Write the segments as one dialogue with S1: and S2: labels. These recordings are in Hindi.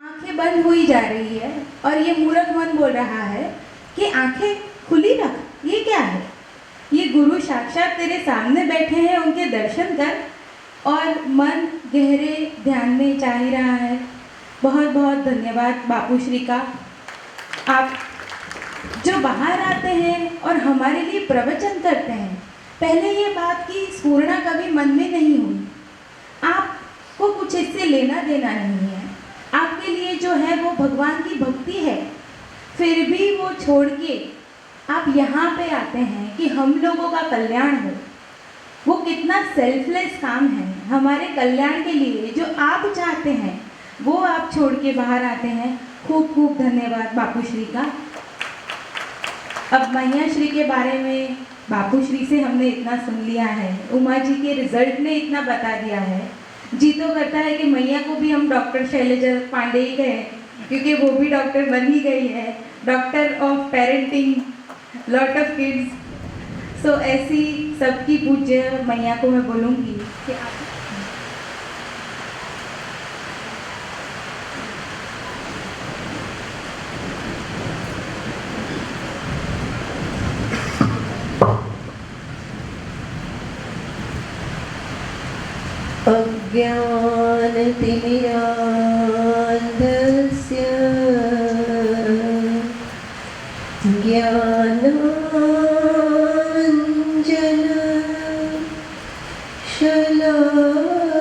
S1: आंखें बंद हुई जा रही है और ये मूर्ख मन बोल रहा है कि आंखें खुली रख। ये क्या है? ये गुरु साक्षात तेरे सामने बैठे हैं, उनके दर्शन कर। और मन गहरे ध्यान में जा ही रहा है। बहुत बहुत धन्यवाद बापू श्री का। आप जो बाहर आते हैं और हमारे लिए प्रवचन करते हैं, पहले ये बात की स्फूर्णा कभी मन में नहीं हुई। आपको कुछ इससे लेना देना नहीं है। आपके लिए जो है वो भगवान की भक्ति है। फिर भी वो छोड़ के आप यहाँ पे आते हैं कि हम लोगों का कल्याण हो। वो कितना सेल्फलेस काम है। हमारे कल्याण के लिए जो आप चाहते हैं वो आप छोड़ के बाहर आते हैं। खूब खूब धन्यवाद बापू श्री का। अब मैया श्री के बारे में बापू श्री से हमने इतना सुन लिया है, उमा जी के रिजल्ट ने इतना बता दिया है। जी तो करता है कि मैया को भी हम डॉक्टर शैलजा पांडे ही कहें, क्योंकि वो भी डॉक्टर बन ही गई है, doctor of parenting lot of kids. So ऐसी सबकी पूज्य मैया को मैं बोलूँगी कि आप
S2: अज्ञानतिमिरान्धस्य ज्ञानाञ्जन शलाकया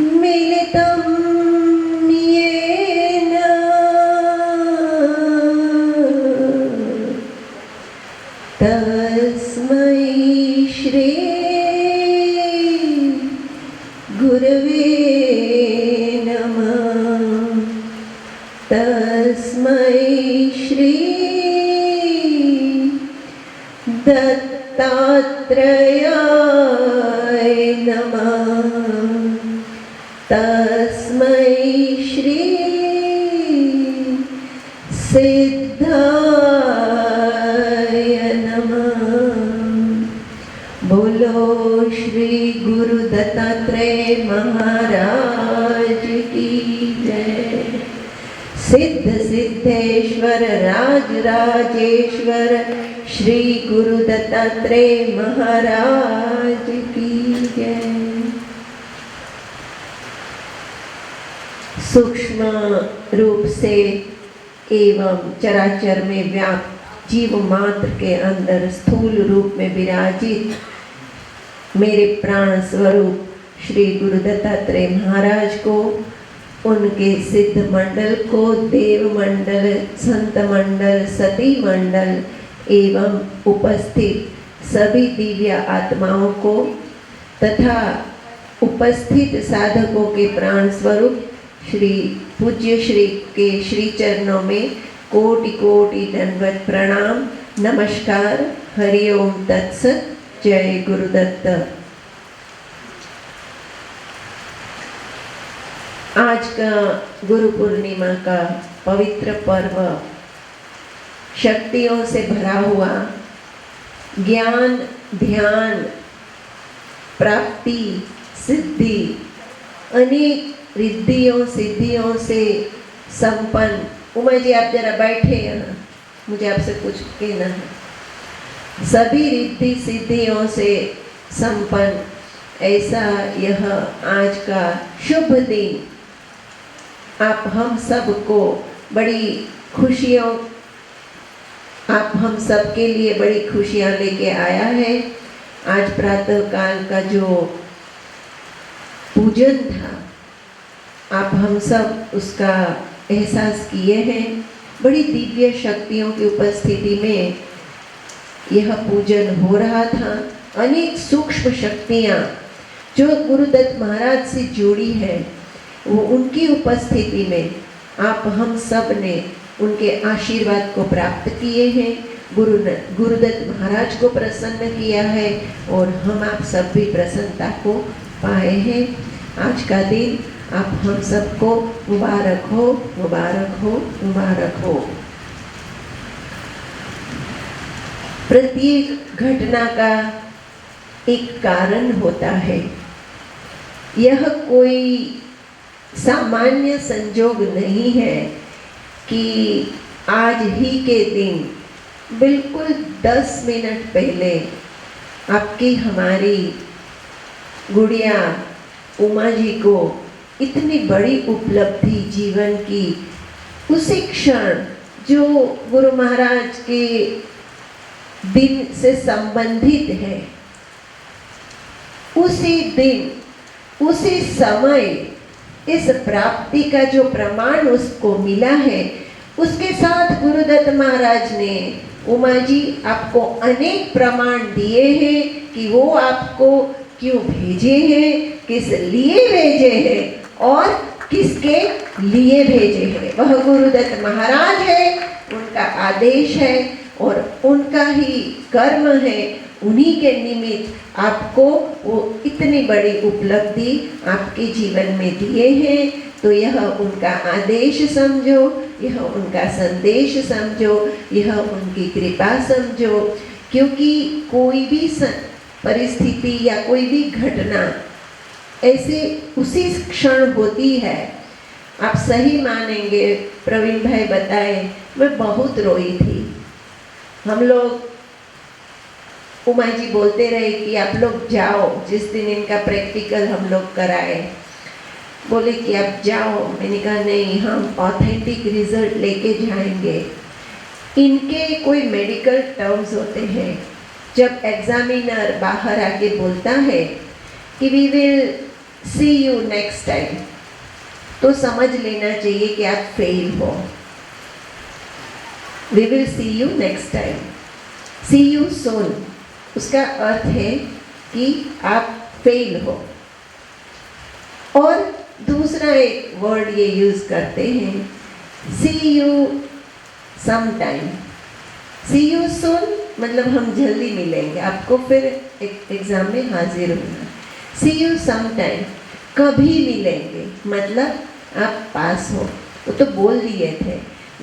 S2: चक्षुरुन्मीलितं येन तस्मै श्री गुरवे नमः। तस्मै श्री दत्तात्रेयाय नमः। तस्मै श्री सिद्धाय नमः। बोलो श्री गुरु दत्तात्रेय महाराज की जय। सिद्ध सिद्धेश्वर राज राजेश्वर श्री गुरु दत्तात्रेय महाराज की जय। सूक्ष्म रूप से एवं चराचर में व्याप्त जीव मात्र के अंदर स्थूल रूप में विराजित मेरे प्राण स्वरूप श्री गुरु दत्तात्रेय महाराज को, उनके सिद्ध मंडल को, देव मंडल, संत मंडल, सती मंडल एवं उपस्थित सभी दिव्य आत्माओं को तथा उपस्थित साधकों के प्राण स्वरूप श्री पूज्य श्री के श्री चरणों में कोटि कोटि दंडवत प्रणाम, नमस्कार, हरिओम तत्सत, जय गुरुदत्त। आज का गुरु पूर्णिमा का पवित्र पर्व शक्तियों से भरा हुआ, ज्ञान ध्यान प्राप्ति सिद्धि अनेक रिद्धियों सिद्धियों से संपन्न। उमा जी आप जरा बैठे यहाँ, मुझे आपसे कुछ कहना है। सभी रिद्धि सिद्धियों से संपन्न ऐसा यह आज का शुभ दिन आप हम सबको बड़ी खुशियों, आप हम सब के लिए बड़ी खुशियाँ लेके आया है। आज प्रातः काल का जो पूजन था, आप हम सब उसका एहसास किए हैं। बड़ी दिव्य शक्तियों की उपस्थिति में यह पूजन हो रहा था। अनेक सूक्ष्म शक्तियाँ जो गुरुदत्त महाराज से जुड़ी है, वो उनकी उपस्थिति में आप हम सब ने उनके आशीर्वाद को प्राप्त किए हैं, गुरुदत्त महाराज को प्रसन्न किया है और हम आप सब भी प्रसन्नता को पाए हैं। आज का दिन आप हम सबको मुबारक हो, मुबारक हो, मुबारक हो। प्रत्येक घटना का एक कारण होता है। यह कोई सामान्य संजोग नहीं है कि आज ही के दिन बिल्कुल 10 मिनट पहले आपकी हमारी गुड़िया उमा जी को इतनी बड़ी उपलब्धि जीवन की उसी क्षण जो गुरु महाराज के दिन से संबंधित है, उसी दिन उसी समय इस प्राप्ति का जो प्रमाण उसको मिला है, उसके साथ गुरुदत्त महाराज ने उमा जी आपको अनेक प्रमाण दिए हैं कि वो आपको क्यों भेजे हैं, किस लिए भेजे हैं और किसके लिए भेजे हैं। वह गुरुदत्त महाराज है, उनका आदेश है और उनका ही कर्म है। उन्हीं के निमित्त आपको वो इतनी बड़ी उपलब्धि आपके जीवन में दिए हैं। तो यह उनका आदेश समझो, यह उनका संदेश समझो, यह उनकी कृपा समझो। क्योंकि कोई भी परिस्थिति या कोई भी घटना ऐसे उसी क्षण होती है। आप सही मानेंगे, प्रवीण भाई बताए, मैं बहुत रोई थी। हम लोग, उमा जी बोलते रहे कि आप लोग जाओ, जिस दिन इनका प्रैक्टिकल हम लोग कराए, बोले कि आप जाओ। मैंने कहा नहीं, हम ऑथेंटिक रिजल्ट लेके जाएंगे। इनके कोई मेडिकल टर्म्स होते हैं। जब एग्जामिनर बाहर आके बोलता है कि we will see you next time, तो समझ लेना चाहिए कि आप फेल हो। We will see you next time, see you soon, उसका अर्थ है कि आप फेल हो। और दूसरा एक वर्ड ये यूज करते हैं, see you some time. See you soon मतलब हम जल्दी मिलेंगे, आपको फिर एक एग्जाम में हाजिर होना। सी यू सम टाइम, कभी मिलेंगे मतलब आप पास हो। वो तो बोल दिए थे,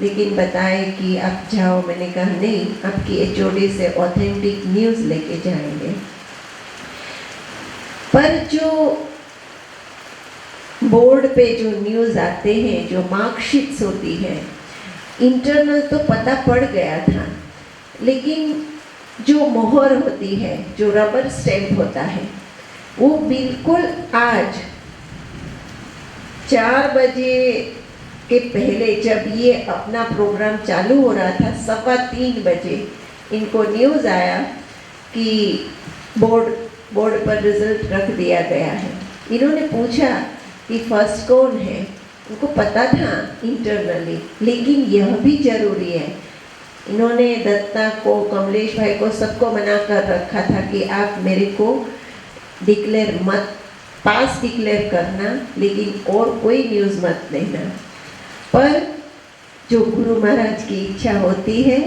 S2: लेकिन बताए कि आप जाओ। मैंने कहा नहीं, आपकी एचओडी से ऑथेंटिक न्यूज़ लेके जाएंगे। पर जो बोर्ड पे जो न्यूज़ आते हैं, जो मार्कशीट्स होती है, इंटरनल तो पता पड़ गया था, लेकिन जो मोहर होती है, जो रबर स्टैम्प होता है, वो बिल्कुल आज 4 बजे के पहले जब ये अपना प्रोग्राम चालू हो रहा था, 3:15 बजे इनको न्यूज़ आया कि बोर्ड पर रिजल्ट रख दिया गया है। इन्होंने पूछा कि फर्स्ट कौन है। उनको पता था इंटरनली, लेकिन यह भी जरूरी है। इन्होंने दत्ता को, कमलेश भाई को, सबको मना कर रखा था कि आप मेरे को डिक्लेयर मत, पास डिक्लेयर करना, लेकिन और कोई न्यूज़ मत देना। पर जो गुरु महाराज की इच्छा होती है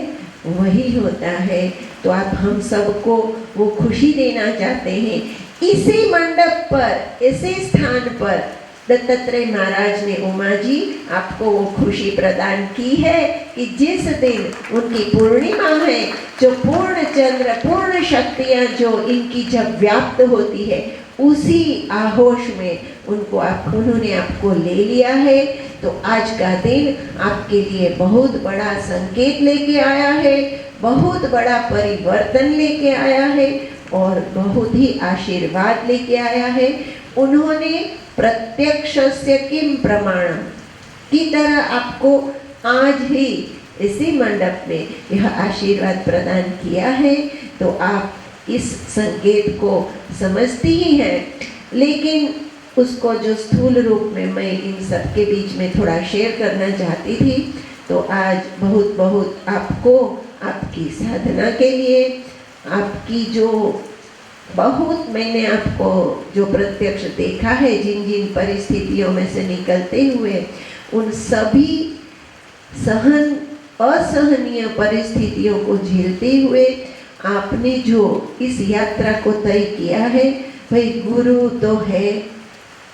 S2: वही होता है। तो आप हम सबको वो खुशी देना चाहते हैं। इसी मंडप पर, इसी स्थान पर दत्तात्रेय महाराज ने उमा जी आपको वो खुशी प्रदान की है कि जिस दिन उनकी पूर्णिमा है, जो पूर्ण चंद्र, पूर्ण शक्तियाँ जो इनकी जब व्याप्त होती है, उसी आहोश में उन्होंने आपको ले लिया है। तो आज का दिन आपके लिए बहुत बड़ा संकेत लेके आया है, बहुत बड़ा परिवर्तन लेके आया है और बहुत ही आशीर्वाद लेके आया है। उन्होंने प्रत्यक्षस्य किम प्रमाणम की तरह आपको आज ही इसी मंडप में यह आशीर्वाद प्रदान किया है। तो आप इस संकेत को समझती ही हैं, लेकिन उसको जो स्थूल रूप में मैं इन सब के बीच में थोड़ा शेयर करना चाहती थी। तो आज बहुत बहुत आपको, आपकी साधना के लिए, आपकी जो बहुत मैंने आपको जो प्रत्यक्ष देखा है, जिन जिन परिस्थितियों में से निकलते हुए, उन सभी असहनीय परिस्थितियों को झेलते हुए आपने जो इस यात्रा को तय किया है, भाई गुरु तो है,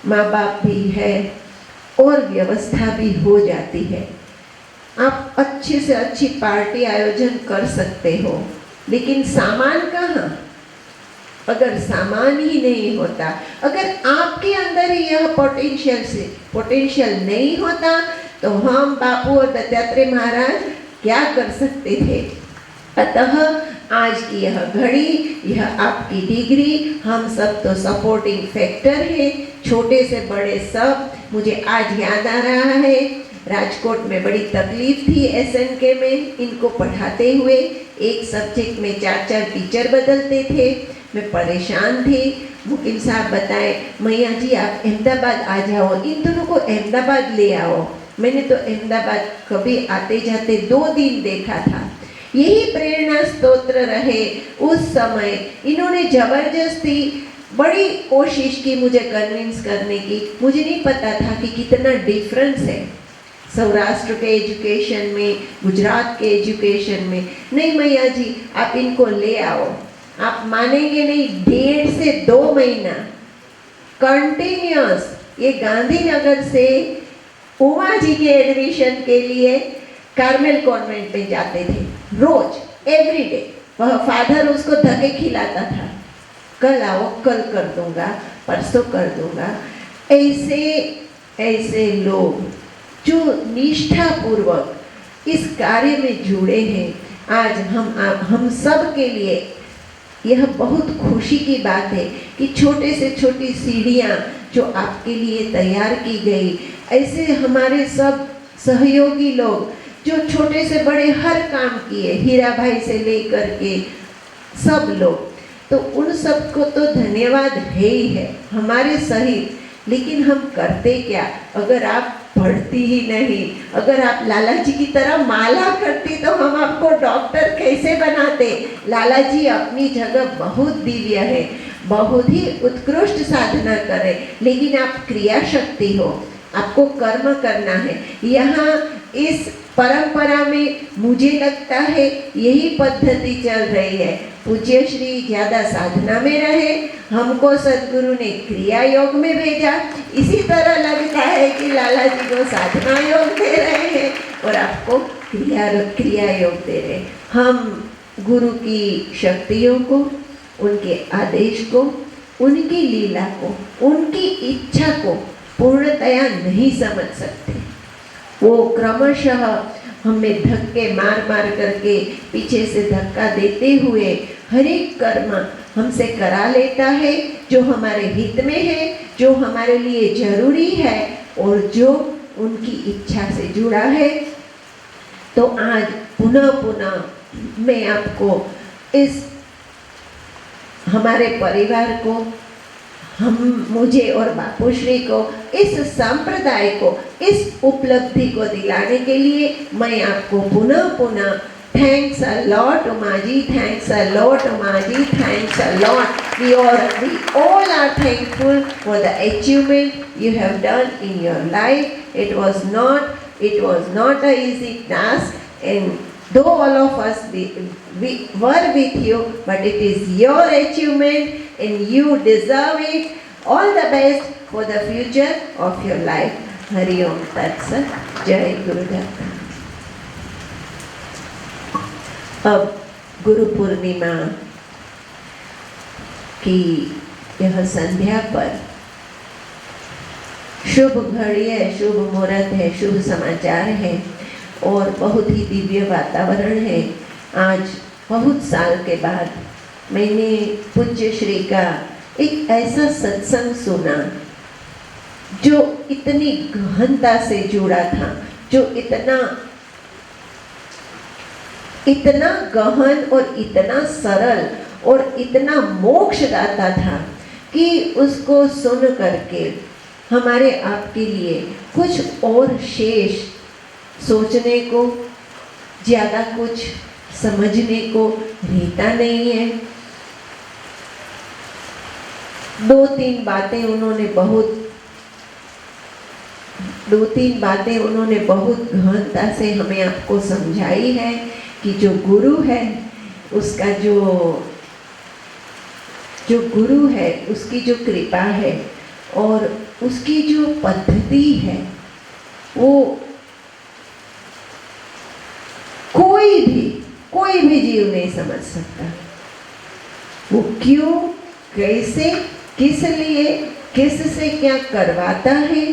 S2: माँ बाप भी है और व्यवस्था भी हो जाती है। आप अच्छे से अच्छी पार्टी आयोजन कर सकते हो, लेकिन सामान कहाँ? अगर सामान ही नहीं होता, अगर आपके अंदर ही यह पोटेंशियल नहीं होता, तो हम बापू और दत्तात्रेय महाराज क्या कर सकते थे? अतः आज की यह घड़ी, यह आपकी डिग्री, हम सब तो सपोर्टिंग फैक्टर है, छोटे से बड़े सब। मुझे आज याद आ रहा है, राजकोट में बड़ी तकलीफ थी SNK में, इनको पढ़ाते हुए एक सब्जेक्ट में 4-4 टीचर बदलते थे। मैं परेशान थी। मुकीम साहब बताए, मैया जी आप अहमदाबाद आ जाओ, इन दोनों को अहमदाबाद ले आओ। मैंने तो अहमदाबाद कभी आते जाते 2 दिन देखा था। यही प्रेरणा स्तोत्र रहे उस समय। इन्होंने जबरदस्ती बड़ी कोशिश की मुझे कन्विंस करने की। मुझे नहीं पता था कि कितना डिफरेंस है सौराष्ट्र के एजुकेशन में, गुजरात के एजुकेशन में। नहीं मैया जी आप इनको ले आओ। आप मानेंगे नहीं, 1.5 से 2 महीना कंटिन्यूअस ये गांधीनगर से उमा जी के एडमिशन के लिए कार्मेल कॉन्वेंट में जाते थे, रोज एवरीडे। वह फादर उसको धक्के खिलाता था, कल आओ, कल कर दूंगा, परसों कर दूंगा। ऐसे लोग जो निष्ठापूर्वक इस कार्य में जुड़े हैं, आज हम सब के लिए यह बहुत खुशी की बात है कि छोटे से छोटी सीढ़ियाँ जो आपके लिए तैयार की गई, ऐसे हमारे सब सहयोगी लोग जो छोटे से बड़े हर काम किए, हीरा भाई से लेकर के सब लोग, तो उन सबको तो धन्यवाद है ही है हमारे सहित। लेकिन हम करते क्या? अगर आप पढ़ती ही नहीं, अगर आप लाला जी की तरह माला करती, तो हम आपको डॉक्टर कैसे बनाते? लाला जी अपनी जगह बहुत दिव्य है, बहुत ही उत्कृष्ट साधना करे, लेकिन आप क्रिया शक्ति हो, आपको कर्म करना है। यहाँ इस परंपरा में मुझे लगता है यही पद्धति चल रही है। पूज्य श्री ज़्यादा साधना में रहे, हमको सदगुरु ने क्रिया योग में भेजा। इसी तरह लगता है कि लाला जी को साधना योग दे रहे हैं और आपको क्रिया योग दे रहे हैं। हम गुरु की शक्तियों को, उनके आदेश को, उनकी लीला को, उनकी इच्छा को पूर्णतया नहीं समझ सकते। वो क्रमशः हमें धक्के मार करके, पीछे से धक्का देते हुए हर एक कर्म हमसे करा लेता है जो हमारे हित में है, जो हमारे लिए जरूरी है और जो उनकी इच्छा से जुड़ा है। तो आज पुनः मैं आपको इस हमारे परिवार को, मुझे और बापूश्री को, इस संप्रदाय को, इस उपलब्धि को दिलाने के लिए मैं आपको पुनः thanks a lot Uma ji, thanks a lot Uma ji, thanks a lot. We all are thankful for the achievement you have done in your life. It was not an easy task, and though all of us we were with you, but it is your achievement and you deserve it. All the best for the future of your life. Hari Om Tat Sat. Jai Gurudev. अब गुरु पूर्णिमा की यह संध्या पर शुभ घड़ी है, शुभ मुहूर्त है, शुभ समाचार है और बहुत ही दिव्य वातावरण है। आज बहुत साल के बाद मैंने पूज्य श्री का एक ऐसा सत्संग सुना जो इतनी गहनता से जुड़ा था, जो इतना गहन और इतना सरल और इतना मोक्षदाता था कि उसको सुन करके हमारे आपके लिए कुछ और शेष सोचने को, ज़्यादा कुछ समझने को रहता नहीं है। 2-3 बातें उन्होंने बहुत गहनता से हमें आपको समझाई है कि जो गुरु है उसका जो गुरु है उसकी जो कृपा है और उसकी जो पद्धति है, वो कोई भी जीव नहीं समझ सकता। वो क्यों, कैसे, किस लिए, किस से क्या करवाता है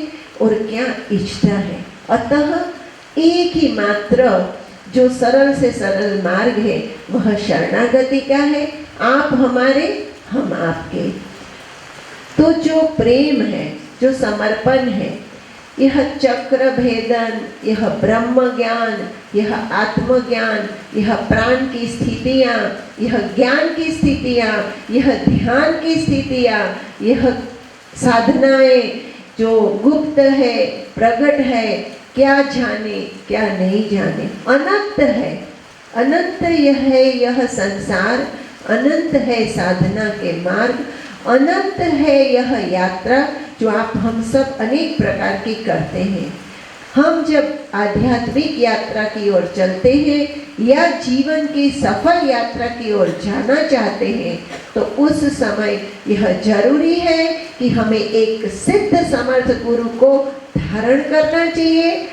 S2: और क्या इच्छता है। अतः एक ही मात्र जो सरल से सरल मार्ग है वह शरणागति का है। आप हमारे, हम आपके। तो जो प्रेम है, जो समर्पण है, यह चक्र भेदन, यह ब्रह्म ज्ञान, यह आत्मज्ञान, यह प्राण की स्थितियाँ, यह ज्ञान की स्थितियाँ, यह ध्यान की स्थितियाँ, यह साधनाएं जो गुप्त है, प्रकट है, क्या जाने क्या नहीं जाने, अनंत है। अनंत यह है, यह संसार अनंत है, साधना के मार्ग अनंत है, यह यात्रा जो आप हम सब अनेक प्रकार की करते हैं। हम जब आध्यात्मिक यात्रा की ओर चलते हैं या जीवन की सफल यात्रा की ओर जाना चाहते हैं तो उस समय यह जरूरी है कि हमें एक सिद्ध समर्थ गुरु को धारण करना चाहिए।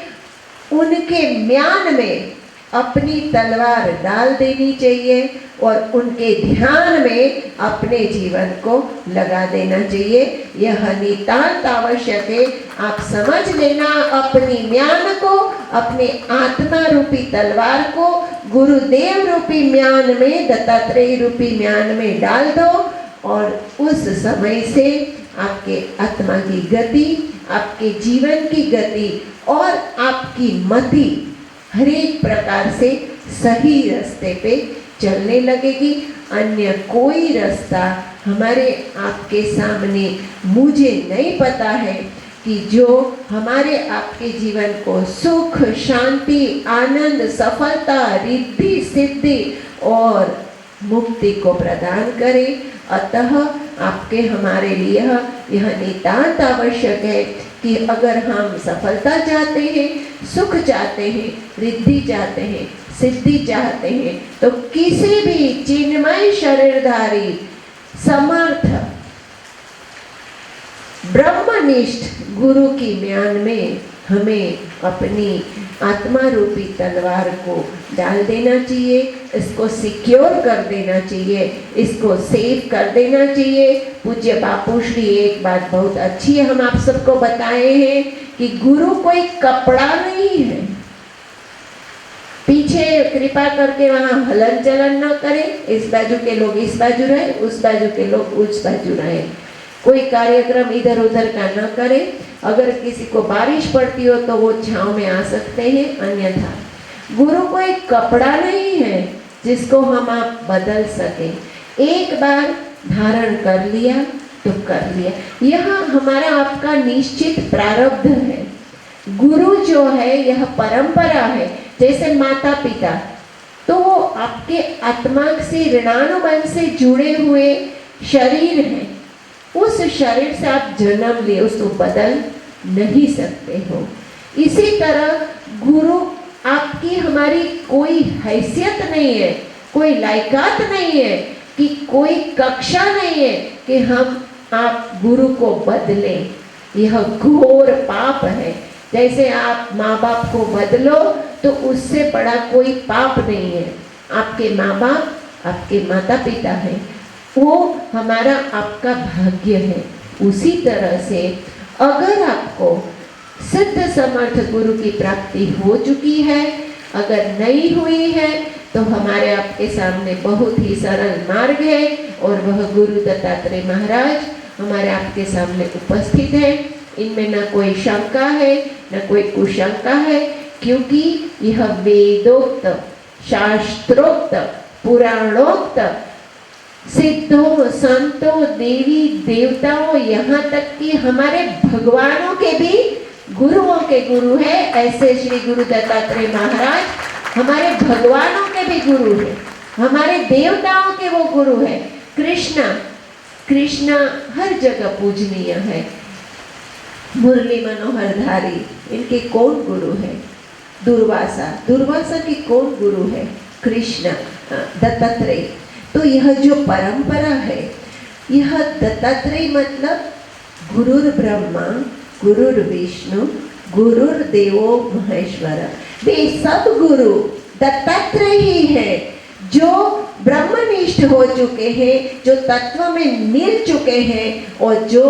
S2: उनके म्यान में अपनी तलवार डाल देनी चाहिए और उनके ध्यान में अपने जीवन को लगा देना चाहिए। यह नितांत आवश्यक है। आप समझ लेना, अपनी म्यान को, अपने आत्मा रूपी तलवार को गुरुदेव रूपी म्यान में, दत्तात्रेय रूपी म्यान में डाल दो और उस समय से आपके आत्मा की गति, आपके जीवन की गति और आपकी मति हर एक प्रकार से सही रास्ते पे चलने लगेगी। अन्य कोई रास्ता हमारे आपके सामने मुझे नहीं पता है कि जो हमारे आपके जीवन को सुख, शांति, आनंद, सफलता, रिद्धि, सिद्धि और मुक्ति को प्रदान करे। अतः आपके हमारे लिए यह नितांत आवश्यक है कि अगर हम सफलता चाहते हैं, सुख चाहते हैं, रिद्धि चाहते हैं, सिद्धि चाहते हैं तो किसी भी चिन्मय शरीरधारी समर्थ ब्रह्मनिष्ठ गुरु की म्यान में हमें अपनी आत्मा रूपी तलवार को डाल देना चाहिए, इसको सिक्योर कर देना चाहिए, इसको सेव कर देना चाहिए। पूज्य बापू श्री एक बात बहुत अच्छी है, हम आप सबको बताए हैं कि गुरु कोई कपड़ा नहीं है। पीछे कृपा करके वहां हलन चलन न करें, इस बाजू के लोग इस बाजू रहे, उस बाजू के लोग उस बाजू रहे, कोई कार्यक्रम इधर उधर का न करें। अगर किसी को बारिश पड़ती हो तो वो छांव में आ सकते हैं, अन्यथा गुरु कोई कपड़ा नहीं है जिसको हम आप बदल सकें। एक बार धारण कर लिया तो कर लिया, यह हमारा आपका निश्चित प्रारब्ध है। गुरु जो है यह परंपरा है, जैसे माता पिता, तो वो आपके आत्मा से ऋणानुबंध से जुड़े हुए शरीर हैं। उस शरीर से आप जन्म लिए, उसको बदल नहीं सकते हो। इसी तरह गुरु आपकी हमारी कोई हैसियत नहीं है, कोई लायकात नहीं है, कि कोई कक्षा नहीं है कि हम आप गुरु को बदलें। यह घोर पाप है। जैसे आप माँ बाप को बदलो तो उससे बड़ा कोई पाप नहीं है। आपके माँ बाप आपके माता पिता हैं, वो हमारा आपका भाग्य है। उसी तरह से अगर आपको सिद्ध समर्थ गुरु की प्राप्ति हो चुकी है, अगर नहीं हुई है, तो हमारे आपके सामने बहुत ही सरल मार्ग है और वह गुरु दत्तात्रेय महाराज हमारे आपके सामने उपस्थित है। इनमें न कोई शंका है न कोई कुशंका है, क्योंकि यह वेदोक्त, शास्त्रोक्त, पुराणोक्त, सिद्धों, संतों, देवी देवताओं, यहाँ तक कि हमारे भगवानों के भी गुरुओं के गुरु है। ऐसे श्री गुरु दत्तात्रेय महाराज हमारे भगवानों के भी गुरु है, हमारे देवताओं के वो गुरु है। कृष्णा हर जगह पूजनीय है। मुरली मनोहरधारी, इनके कौन गुरु है? दुर्वासा की कौन गुरु है? कृष्ण, दत्तात्रेय। तो यह जो परंपरा है, यह दत्तात्रेय मतलब गुरुर ब्रह्मा, गुरुर विष्णु, गुरुर देवो महेश्वर। वे सब गुरु दत्तात्रेय ही है। जो ब्रह्मनिष्ठ हो चुके हैं, जो तत्व में मिल चुके हैं और जो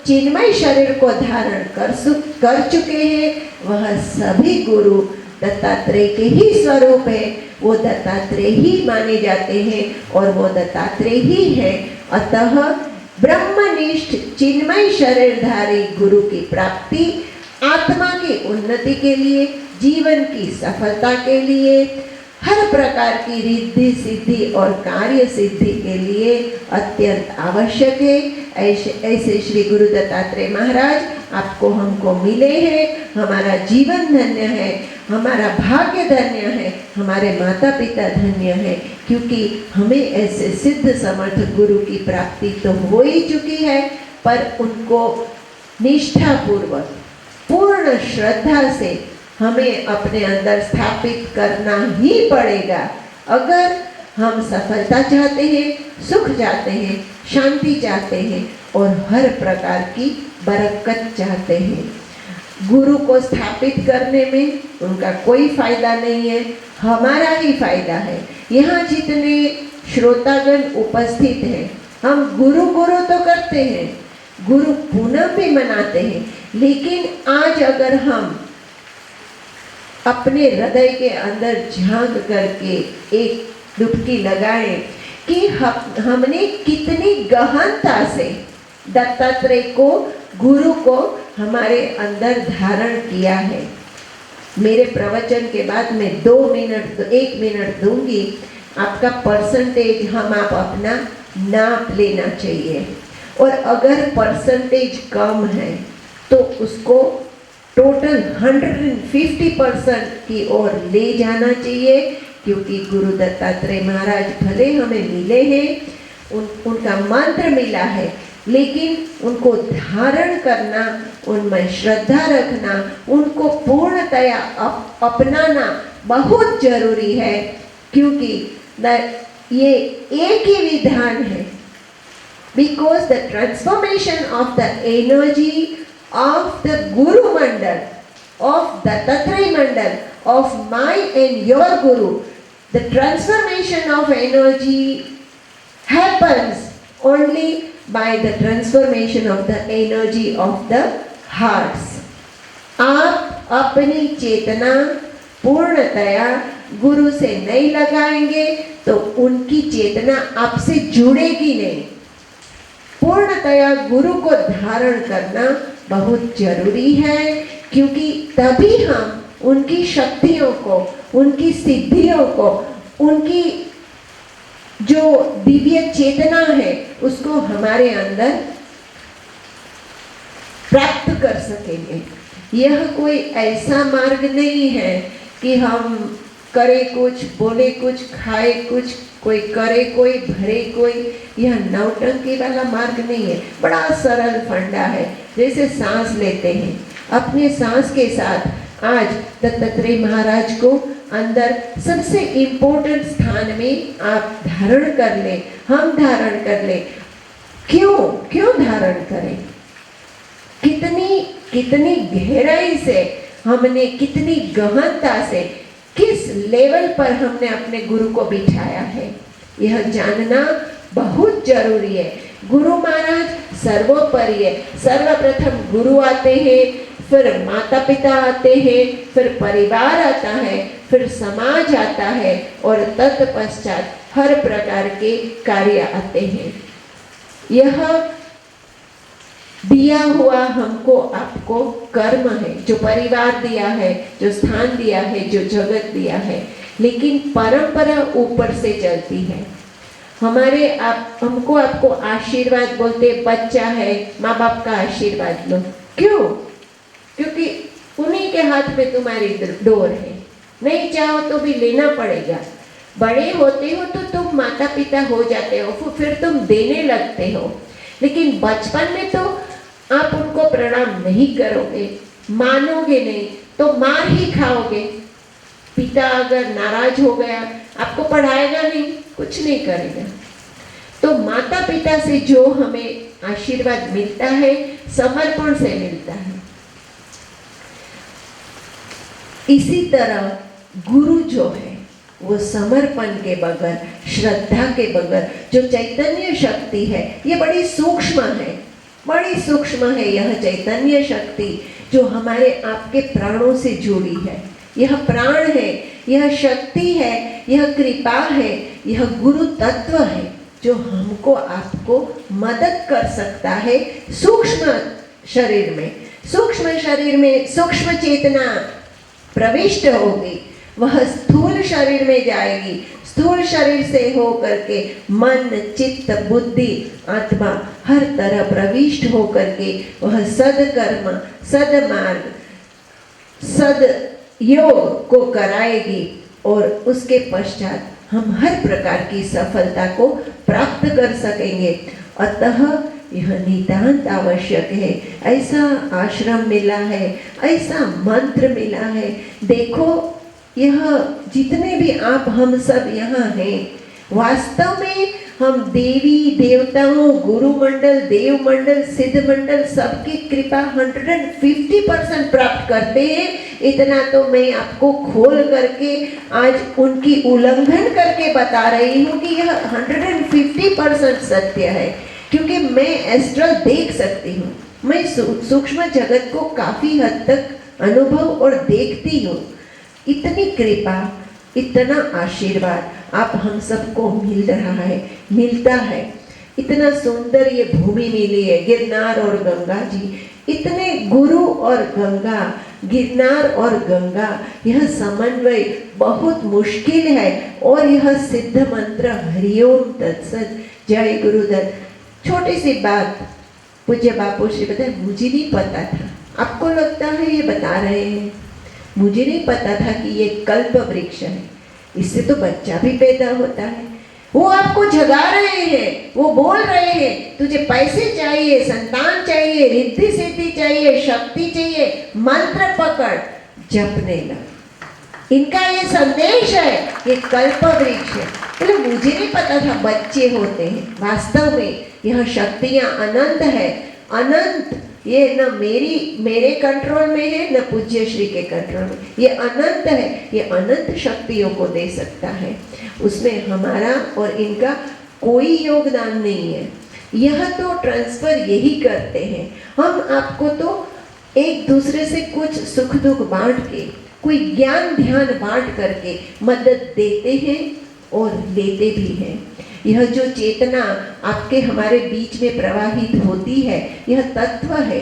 S2: चिन्मय शरीर को धारण कर चुके हैं, वह सभी गुरु दत्तात्रेय के ही स्वरूप है। वो दत्तात्रेय ही माने जाते हैं और वो दत्तात्रेय ही है। अतः ब्रह्मनिष्ठ चिन्मय शरीरधारी गुरु की प्राप्ति आत्मा की उन्नति के लिए, जीवन की सफलता के लिए, हर प्रकार की रिद्धि सिद्धि और कार्य सिद्धि के लिए अत्यंत आवश्यक है। ऐसे श्री गुरु दत्तात्रेय महाराज आपको हमको मिले हैं। हमारा जीवन धन्य है, हमारा भाग्य धन्य है, हमारे माता पिता धन्य है, क्योंकि हमें ऐसे सिद्ध समर्थ गुरु की प्राप्ति तो हो ही चुकी है, पर उनको निष्ठापूर्वक पूर्ण श्रद्धा से हमें अपने अंदर स्थापित करना ही पड़ेगा। अगर हम सफलता चाहते हैं, सुख चाहते हैं, शांति चाहते हैं और हर प्रकार की बरकत चाहते हैं। गुरु को स्थापित करने में उनका कोई फायदा नहीं है, हमारा ही फायदा है। यहाँ जितने श्रोतागण उपस्थित हैं, हम गुरु गुरु तो करते हैं, गुरु पूनम भी मनाते हैं, लेकिन आज अगर हम अपने हृदय के अंदर झांक करके एक डुबकी लगाएं कि हमने कितनी गहनता से दत्तात्रेय को, गुरु को हमारे अंदर धारण किया है। मेरे प्रवचन के बाद मैं 1 मिनट दूंगी, आपका परसेंटेज हम आप अपना नाप लेना चाहिए, और अगर परसेंटेज कम है तो उसको टोटल 150% की ओर ले जाना चाहिए, क्योंकि गुरु दत्तात्रेय महाराज भले हमें मिले हैं, उनका मंत्र मिला है, लेकिन उनको धारण करना, उनमें श्रद्धा रखना, उनको पूर्णतया अपनाना बहुत जरूरी है, क्योंकि ये एक ही विधान है। Because the transformation of the energy of the Guru Mandal, of the Dattatreya Mandal, of my and your Guru, the transformation of energy happens only by the transformation of the energy of the hearts. आप अपनी चेतना पूर्णतया गुरु से नहीं लगाएंगे तो उनकी चेतना आपसे जुड़ेगी नहीं। पूर्णतया गुरु को धारण करना बहुत जरूरी है, क्योंकि तभी हम उनकी शक्तियों को, उनकी सिद्धियों को, उनकी जो दिव्य चेतना है उसको हमारे अंदर प्राप्त कर सकेंगे। यह कोई ऐसा मार्ग नहीं है कि हम करे कुछ, बोले कुछ, खाए कुछ, कोई करे कोई, भरे कोई। यह नौटंकी वाला मार्ग नहीं है, बड़ा सरल फंडा है। जैसे सांस लेते हैं, अपने सांस के साथ आज दत्तात्रेय महाराज को अंदर सबसे इम्पोर्टेंट स्थान में आप धारण कर लें, हम धारण कर लें। क्यों धारण करें? कितनी गहराई से हमने, कितनी गहनता से, किस लेवल पर हमने अपने गुरु को बिठाया है, यह जानना बहुत जरूरी है। गुरु महाराज सर्वोपरि है। सर्वप्रथम गुरु आते हैं, फिर माता पिता आते हैं, फिर परिवार आता है, फिर समाज आता है, और तत्पश्चात हर प्रकार के कार्य आते हैं। यह दिया हुआ हमको आपको कर्म है, जो परिवार दिया है, जो स्थान दिया है, जो जगत दिया है, लेकिन परंपरा ऊपर से चलती है। हमको आपको आशीर्वाद बोलते, बच्चा है, माँ बाप का आशीर्वाद लो। क्यों? क्योंकि उन्हीं के हाथ में तुम्हारी डोर है, नहीं चाहो तो भी लेना पड़ेगा। बड़े होते हो तो तुम माता पिता हो जाते हो, फिर तुम देने लगते हो, लेकिन बचपन में तो आप उनको प्रणाम नहीं करोगे, मानोगे नहीं, तो मार ही खाओगे। पिता अगर नाराज हो गया, आपको पढ़ाएगा नहीं, कुछ नहीं करेगा। तो माता पिता से जो हमें आशीर्वाद मिलता है, समर्पण से मिलता है। इसी तरह गुरु जो है, वो समर्पण के बगैर, श्रद्धा के बगैर जो चैतन्य शक्ति है, ये बड़ी सूक्ष्म है, बड़ी सूक्ष्म है यह चैतन्य शक्ति जो हमारे आपके प्राणों से जुड़ी है। यह प्राण है, यह शक्ति है, यह कृपा है, यह गुरु तत्व है जो हमको आपको मदद कर सकता है सूक्ष्म शरीर में। सूक्ष्म शरीर में सूक्ष्म चेतना प्रविष्ट होगी, वह स्थूल शरीर में जाएगी, स्थूल शरीर से हो करके मन, चित्त, बुद्धि, आत्मा हर तरह प्रविष्ट हो करके वह सदकर्म, सदमार्ग, सद योग को कराएगी और उसके पश्चात हम हर प्रकार की सफलता को प्राप्त कर सकेंगे। अतः यह नितांत आवश्यक है। ऐसा आश्रम मिला है, ऐसा मंत्र मिला है। देखो, यह जितने भी आप हम सब यहाँ हैं, वास्तव में हम देवी देवताओं, गुरु मंडल, देव मंडल, सिद्ध मंडल सबकी कृपा 150% प्राप्त करते हैं। इतना तो मैं आपको खोल करके आज उनकी उल्लंघन करके बता रही हूँ कि यह 150% सत्य है, क्योंकि मैं एस्ट्रल देख सकती हूँ, मैं सूक्ष्म जगत को काफी हद तक अनुभव और देखती हूँ। इतनी कृपा, इतना आशीर्वाद आप हम सबको मिल रहा है, मिलता है। इतना सुंदर ये भूमि मिली है, गिरनार और गंगा जी, इतने गुरु और गंगा, गिरनार और गंगा, यह समन्वय बहुत मुश्किल है। और यह सिद्ध मंत्र हरिओम तत्सत, जय गुरुदत्त। छोटी सी बात पूज्य बापू श्री बताए, मुझे नहीं पता था, आपको लगता है ये बता रहे हैं, मुझे नहीं पता था कि ये कल्प वृक्ष है, इससे तो बच्चा भी पैदा होता है। वो आपको जगा रहे हैं, वो बोल रहे हैं तुझे पैसे चाहिए, संतान चाहिए, रिद्धि सिद्धि चाहिए, शक्ति चाहिए, मंत्र पकड़, जपने लग। इनका ये संदेश है, ये कल्प वृक्ष है। तो मुझे नहीं पता था बच्चे होते हैं। वास्तव में यह शक्तियां अनंत है, अनंत। ये न मेरे कंट्रोल में है, न पूज्य श्री के कंट्रोल में, ये अनंत है। ये अनंत शक्तियों को दे सकता है, उसमें हमारा और इनका कोई योगदान नहीं है। यह तो ट्रांसफर यही करते हैं। हम आपको तो एक दूसरे से कुछ सुख दुख बांट के, कोई ज्ञान ध्यान बांट करके मदद देते हैं और लेते भी हैं। यह जो चेतना आपके हमारे बीच में प्रवाहित होती है, यह तत्व है,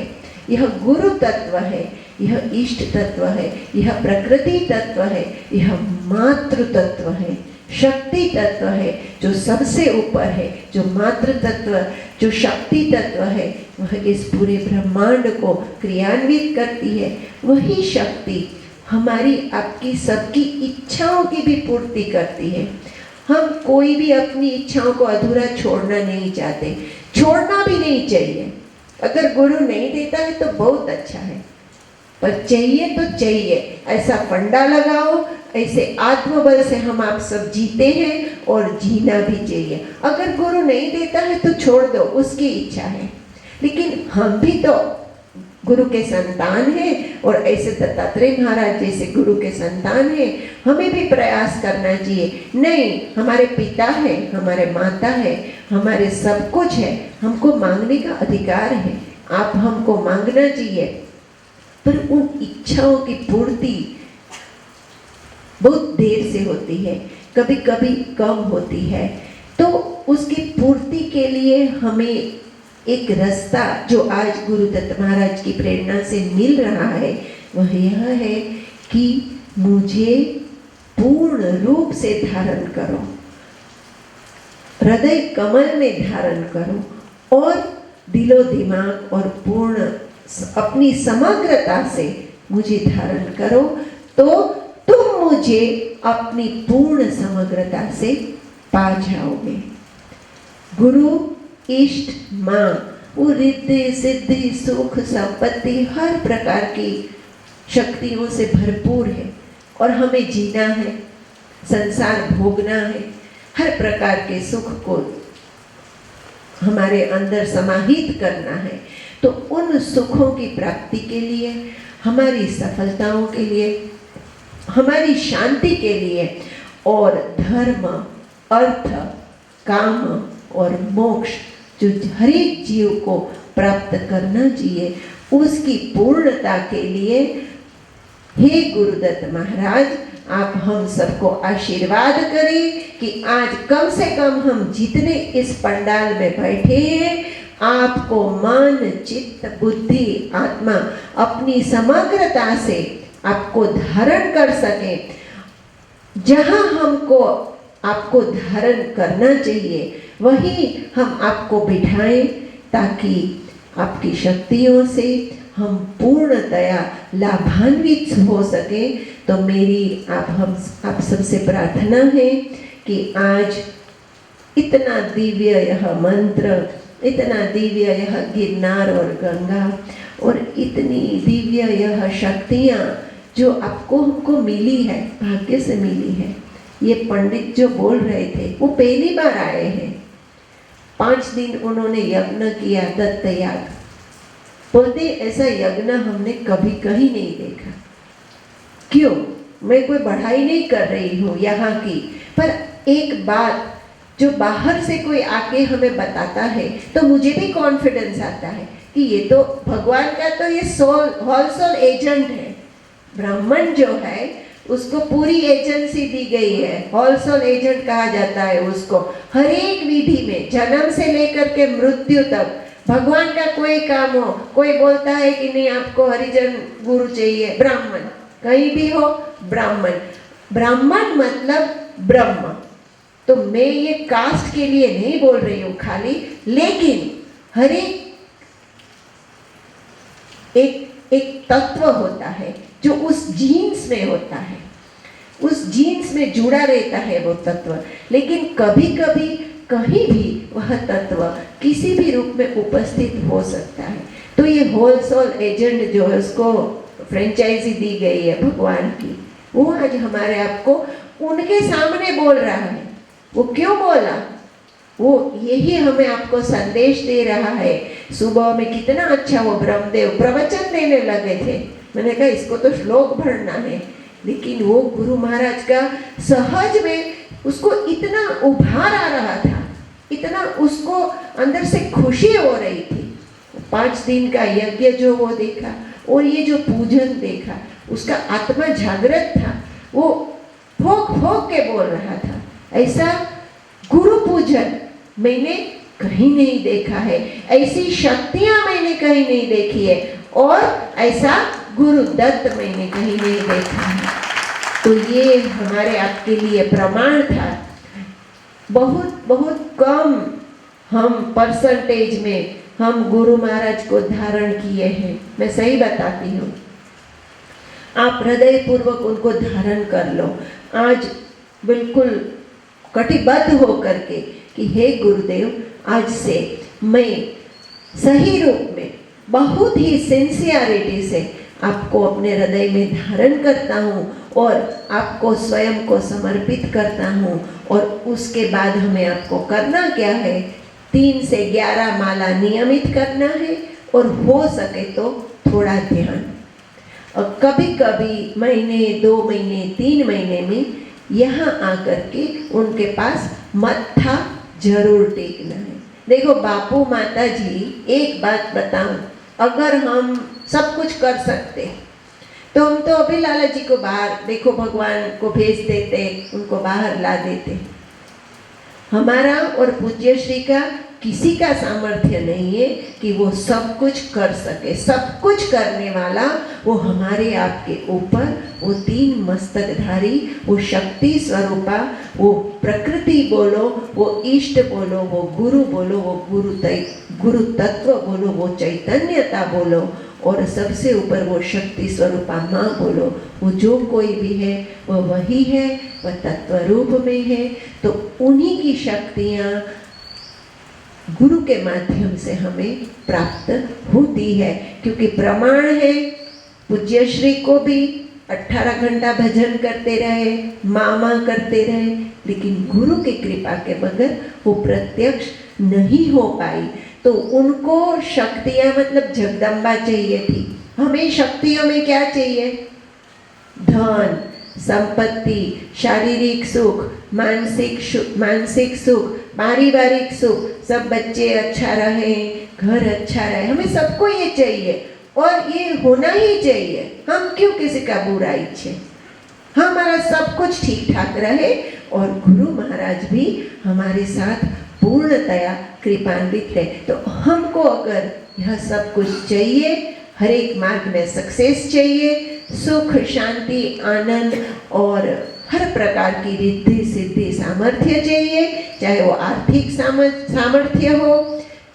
S2: यह गुरु तत्व है, यह इष्ट तत्व है, यह प्रकृति तत्व है, यह मातृ तत्व है, शक्ति तत्व है, जो सबसे ऊपर है, जो मातृ तत्व, जो शक्ति तत्व है, वह इस पूरे ब्रह्मांड को क्रियान्वित करती है। वही शक्ति हमारी आपकी सबकी इच्छाओं की भी पूर्ति करती है। हम कोई भी अपनी इच्छाओं को अधूरा छोड़ना नहीं चाहते, छोड़ना भी नहीं चाहिए। अगर गुरु नहीं देता है तो बहुत अच्छा है, पर चाहिए तो चाहिए। ऐसा फंडा लगाओ, ऐसे आत्मबल से हम आप सब जीते हैं और जीना भी चाहिए। अगर गुरु नहीं देता है तो छोड़ दो, उसकी इच्छा है। लेकिन हम भी तो गुरु के संतान हैं, और ऐसे दत्तात्रेय महाराज जैसे गुरु के संतान हैं, हमें भी प्रयास करना चाहिए। नहीं, हमारे पिता है, हमारे माता है, हमारे सब कुछ है, हमको मांगने का अधिकार है। आप हमको मांगना चाहिए, पर उन इच्छाओं की पूर्ति बहुत देर से होती है, कभी कभी कम होती है। तो उसकी पूर्ति के लिए हमें एक रास्ता जो आज गुरुदत्त महाराज की प्रेरणा से मिल रहा है, वह यह है कि मुझे पूर्ण रूप से धारण करो, हृदय कमल में धारण करो और दिलो दिमाग और पूर्ण अपनी समग्रता से मुझे धारण करो, तो तुम मुझे अपनी पूर्ण समग्रता से पा जाओगे। गुरु, इष्ट, माँ, वो रिद्धि सिद्धि सुख संपत्ति हर प्रकार की शक्तियों से भरपूर है, और हमें जीना है, संसार भोगना है, हर प्रकार के सुख को हमारे अंदर समाहित करना है। तो उन सुखों की प्राप्ति के लिए, हमारी सफलताओं के लिए, हमारी शांति के लिए और धर्म, अर्थ, काम और मोक्ष जो हर एक जीव को प्राप्त करना चाहिए, उसकी पूर्णता के लिए हे गुरुदत्त महाराज, आप हम सबको आशीर्वाद करें कि आज कम से कम हम जितने इस पंडाल में बैठे हैं, आपको मन, चित्त, बुद्धि, आत्मा अपनी समग्रता से आपको धारण कर सके। जहाँ हमको आपको धारण करना चाहिए वहीं हम आपको बिठाएं, ताकि आपकी शक्तियों से हम पूर्णतया लाभान्वित हो सके। तो मेरी आप सबसे प्रार्थना है कि आज इतना दिव्य यह मंत्र, इतना दिव्य यह गिरनार और गंगा, और इतनी दिव्य यह शक्तियाँ जो आपको हमको मिली है, भाग्य से मिली है। ये पंडित जो बोल रहे थे वो पहली बार आए हैं। 5 दिन उन्होंने यज्ञ किया, दत्त याग। बोलते ऐसा यज्ञ हमने कभी कहीं नहीं देखा। क्यों? मैं कोई बढ़ाई नहीं कर रही हूँ यहाँ की, पर एक बात जो बाहर से कोई आके हमें बताता है तो मुझे भी कॉन्फिडेंस आता है कि ये तो भगवान का तो ये होलसेल एजेंट है। ब्राह्मण जो है उसको पूरी एजेंसी दी गई है, होलसेल एजेंट कहा जाता है उसको। हर एक विधि में जन्म से लेकर के मृत्यु तक भगवान का कोई काम हो, कोई बोलता है कि नहीं आपको हरिजन गुरु चाहिए, ब्राह्मण कहीं भी हो, ब्राह्मण। ब्राह्मण मतलब ब्रह्म। तो मैं ये कास्ट के लिए नहीं बोल रही हूँ खाली, लेकिन हर एक तत्व होता है जो उस जीन्स में होता है, उस जीन्स में जुड़ा रहता है वो तत्व। लेकिन कभी कभी कहीं भी वह तत्व किसी भी रूप में उपस्थित हो सकता है। तो ये होलसेल एजेंट जो है उसको फ्रेंचाइजी दी गई है भगवान की, वो आज हमारे आपको उनके सामने बोल रहा है। वो क्यों बोला? वो यही हमें आपको संदेश दे रहा है। सुबह में कितना अच्छा वो ब्रह्मदेव प्रवचन देने लगे थे। मैंने कहा इसको तो श्लोक भरना है, लेकिन वो गुरु महाराज का सहज में उसको इतना उभार आ रहा था, इतना उसको अंदर से खुशी हो रही थी। 5 दिन का यज्ञ जो वो देखा और ये जो पूजन देखा, उसका आत्मा जागृत था। वो भोग भोग के बोल रहा था। ऐसा गुरु पूजन मैंने कहीं नहीं देखा है, ऐसी शक्तियां मैंने कहीं नहीं देखी है, और ऐसा गुरु दत्त मैंने कहीं नहीं देखा है। तो ये हमारे आपके लिए प्रमाण था। बहुत बहुत कम हम परसेंटेज में हम गुरु महाराज को धारण किए हैं। मैं सही बताती हूँ, आप हृदय पूर्वक उनको धारण कर लो आज, बिल्कुल कटिबद्ध हो करके कि हे गुरुदेव, आज से मैं सही रूप में बहुत ही सिंसियरिटी से आपको अपने हृदय में धारण करता हूँ और आपको स्वयं को समर्पित करता हूँ। और उसके बाद हमें आपको करना क्या है, 3 से 11 माला नियमित करना है, और हो सके तो थोड़ा ध्यान। और कभी कभी महीने, 2 महीने, 3 महीने में यहाँ आकर के उनके पास मत्था जरूर टेकना है। देखो बापू माता जी, एक बात बताऊं, अगर हम सब कुछ कर सकते तो हम तो अभी लाला जी को बाहर, देखो भगवान को भेज देते, उनको बाहर ला देते। हमारा और पूज्य श्री का किसी का सामर्थ्य नहीं है कि वो सब कुछ कर सके। सब कुछ करने वाला वो हमारे आपके ऊपर, वो 3 मस्तकधारी, वो शक्ति स्वरूपा, वो प्रकृति बोलो, वो इष्ट बोलो, वो गुरु बोलो, वो गुरु तत्व बोलो, वो चैतन्यता बोलो, और सबसे ऊपर वो शक्ति स्वरूपा माँ बोलो। वो जो कोई भी है वो वही है, वह तत्व रूप में है। तो उन्हीं की शक्तियाँ गुरु के माध्यम से हमें प्राप्त होती है। क्योंकि प्रमाण है, पूज्य श्री को भी 18 घंटा भजन करते रहे, मामा करते रहे, लेकिन गुरु की कृपा के बगैर वो प्रत्यक्ष नहीं हो पाई। तो उनको शक्तियाँ मतलब जगदम्बा चाहिए थी। हमें शक्तियों में क्या चाहिए? धन, संपत्ति, शारीरिक सुख, मानसिक सुख, पारिवारिक सुख, सब बच्चे अच्छा रहे, घर अच्छा रहे, हमें सबको ये चाहिए और ये होना ही चाहिए। हम क्यों किसी का बुरा इच्छे, हमारा सब कुछ ठीक ठाक रहे और गुरु महाराज भी हमारे साथ पूर्णतया कृपान्वित रहे। तो हमको अगर यह सब कुछ चाहिए, हर एक मार्ग में सक्सेस चाहिए, सुख, शांति, आनंद और हर प्रकार की रिद्धि सिद्धि सामर्थ्य चाहिए, चाहे वो आर्थिक सामर्थ्य हो,